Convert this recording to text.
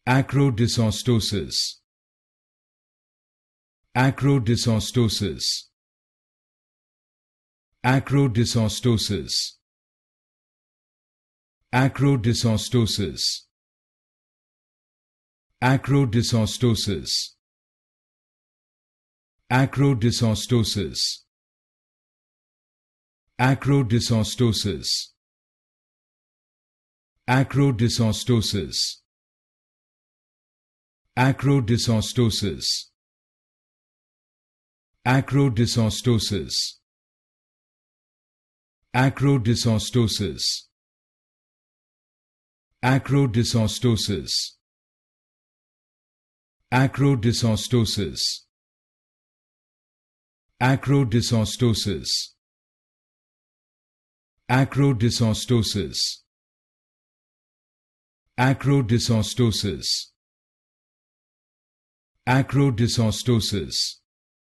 Acrodysostosis. Acrodysostosis. Acrodysostosis. Acrodysostosis. Acrodysostosis. Acrodysostosis. Acrodysostosis. Acrodysostosis. Acrodysostosis. Acrodysostosis. Acrodysostosis. Acrodysostosis. Acrodysostosis. Acrodysostosis. Acrodysostosis. Acrodysostosis. Acrodysostosis.